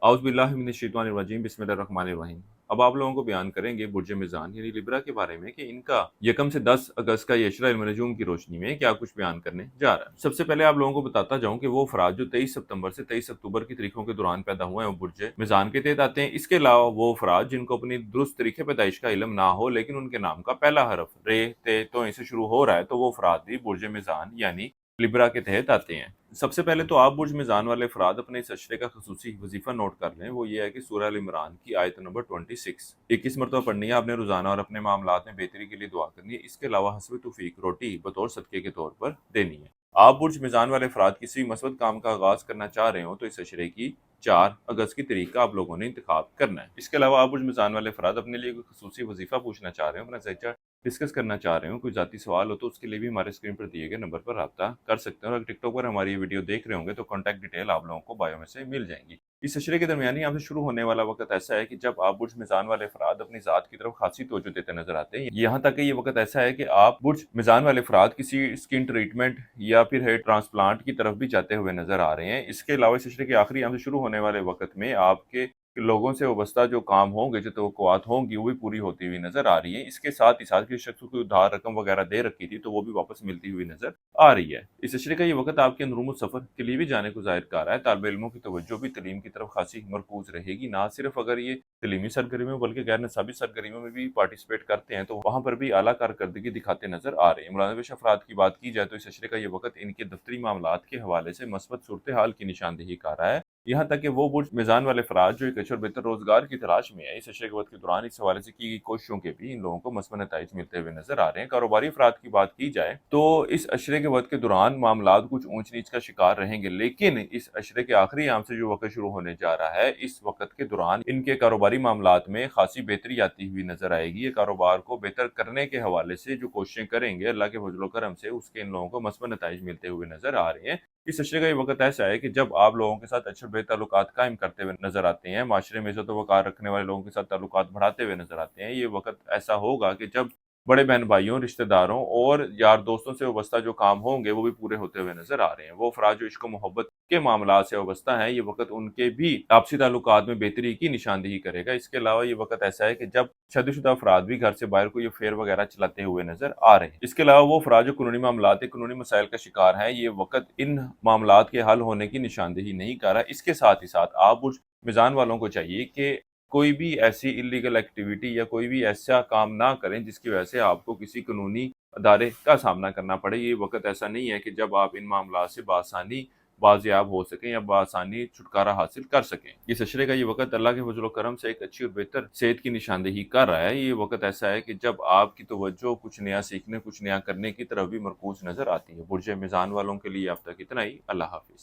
औज़ुबिल्लाहि बिस्मिल्लाहिर्रहमानिर्रहीम। अब आप लोगों को बयान करेंगे बुर्ज मिज़ान यानी लिब्रा के बारे में कि इनका यकम से 10 अगस्त का ये इशरा इल्म नजूम की रोशनी में क्या कुछ बयान करने जा रहा है। सबसे पहले आप लोगों को बताता जाऊं कि वो अफराद जो 23 सितंबर से 23 अक्टूबर की तारीखों के दौरान पैदा हुए हैं वो बुर्ज मिज़ान के तहत आते हैं। इसके अलावा वो अफराद जिनको अपनी दुरुस्त तरीके पैदाइश का इल्म ना हो लेकिन उनके नाम का पहला हरफ रे ते तो से शुरू हो रहा है तो वो अफराद भी बुर्ज मिज़ान यानी लिब्रा के तहत आते हैं। सबसे पहले तो आप बुर्ज मिज़ान वाले अफराद अपने इस अशरे का खसूसी वजीफा नोट कर लें। वो ये है कि सूरह अल इमरान की आयत नंबर 26 21 मरतबा पढ़नी है आपने रोजाना और अपने मामलात में बेहतरी के लिए दुआ करनी है। इसके अलावा हस्ब तौफीक रोटी बतौर सदके के तौर पर देनी है। आप बुर्ज मिज़ान वाले अफराद किसी मसबत काम का आगाज करना चाह रहे हो तो इस अशरे की 4 अगस्त की तारीख का आप लोगों ने इंतखाब करना है। इसके अलावा आप बुर्ज मिज़ान वाले अफराद अपने लिए कोई खसूसी वजीफा पूछना चाह रहे हो, अपना ज़रिया डिस्कस करना चाह रहे हो, कोई ज़ाती सवाल हो तो उसके लिए भी हमारे स्क्रीन पर दिए गए नंबर पर राब्ता कर सकते हैं। और अगर टिकटॉक पर हमारी ये वीडियो देख रहे होंगे तो कॉन्टैक्ट डिटेल आप लोगों को बायो में से मिल जाएंगी। इस अशरे के दरमियानी यहाँ से शुरू होने वाला वक्त ऐसा है कि जब आप बुर्ज मिज़ान वाले अफराद अपनी ज़ात की तरफ खासी तवज्जो देते नजर आते हैं। यहाँ तक कि ये वक्त ऐसा है कि आप बुर्ज मिज़ान वाले अफराद किसी स्किन ट्रीटमेंट या फिर हेयर ट्रांसप्लांट की तरफ भी जाते हुए नजर आ रहे हैं। इसके अलावा इस अशरे के आखिरी यहाँ से शुरू होने वाले वक्त में आपके लोगों से वाबस्ता जो काम होंगे, जो तवक्कुआत होंगी, वो भी पूरी होती हुई नज़र आ रही है। इसके साथ ही साथ किसी शख्स को उधार रकम वगैरह दे रखी थी, तो वो भी वापस मिलती हुई नज़र आ रही है। इस अशरे का ये वक़्त आपके अंदरूनी सफ़र के लिए भी जाने को ज़ाहिर कर रहा है। तालिब इल्मों की तवज्जो भी तालीम की तरफ खासी मरकूज़ रहेगी। ना सिर्फ अगर ये तालीमी सरगर्मियों बल्कि गैर निसाबी सरगर्मियों में भी पार्टिसिपेट करते हैं, तो वहाँ पर भी आला कारकर्दगी दिखाते नज़र आ रहे हैं। मुलाज़िम अफराद की बात की जाए तो इस अशरे का ये वक़्त इनके दफ्तरी मामलात के हवाले से मस्बत सूरत हाल की निशानदेही कर रहा है। यहाँ तक कि वो बुर्ज मिज़ान वाले अफराद जो एक अच्छे और बेहतर रोज़गार की तलाश में है, इस अशरे के वक़्त के दौरान इस हवाले से की गई कोशिशों के भी इन लोगों को मसमन नताइज मिलते हुए नज़र आ रहे हैं। कारोबारी अफराद की बात की जाए तो इस अशरे के वक़्त के दौरान मामलात कुछ ऊँच-नीच का शिकार रहेंगे, लेकिन इस अशरे के आखिरी याम से जो वक़्त शुरू होने जा रहा है, इस वक़्त के दौरान इनके कारोबारी मामलात में खासी बेहतरी आती हुई नज़र आएगी। ये कारोबार को बेहतर करने के हवाले से जो कोशिशें करेंगे, अल्लाह के फज़ल व करम से उसके इन लोगों को मसमन नताइज मिलते हुए नज़र आ रहे हैं। इस अशरे का ये वक़्त ऐसा है कि जब आप लोगों के साथ अच्छे बेहतर ताल्लुकात कायम करते हुए नज़र आते हैं, माशरे में इज़्ज़त व वक़ार रखने वाले लोगों के साथ ताल्लुकात बढ़ाते हुए नज़र आते हैं। ये वक़्त ऐसा होगा कि जब बड़े बहन-भाइयों, रिश्तेदारों और यार दोस्तों से वाबस्ता जो काम होंगे, वो भी पूरे होते हुए नज़र आ रहे हैं। वो अफ़राद जो इश्क व मोहब्बत के मामलात से वाबस्ता हैं, ये वक़्त उनके भी आपसी ताल्लुकात में बेहतरी की निशानदेही करेगा। इसके अलावा ये वक़्त ऐसा है कि जब शादीशुदा अफ़राद भी घर से बाहर कोई अफ़ेयर वगैरह चलाते हुए नज़र आ रहे हैं। इसके अलावा वो अफ़राद जो कानूनी मामलात, कानूनी मसाइल का शिकार हैं, ये वक़्त इन मामलात के हल होने की निशानदेही नहीं कर रहा। इसके साथ ही साथ आप बुर्ज मिज़ान वालों को चाहिए कि कोई भी ऐसी इल्लीगल एक्टिविटी या कोई भी ऐसा काम ना करें जिसकी वजह से आपको किसी कानूनी अदारे का सामना करना पड़े। ये वक़्त ऐसा नहीं है कि जब आप इन मामलात से बआसानी बाज़याब हो सकें या बआसानी छुटकारा हासिल कर सकें। इस अशरे का ये वक़्त अल्लाह के फज़ल व करम से एक अच्छी और बेहतर सेहत की निशानदेही कर रहा है। ये वक़्त ऐसा है कि जब आपकी तवज्जो कुछ नया सीखने, कुछ नया करने की तरफ भी मरकूज़ नज़र आती है। बुर्ज मिज़ान वालों के लिए अब तक इतना ही। अल्लाह हाफ़िज़।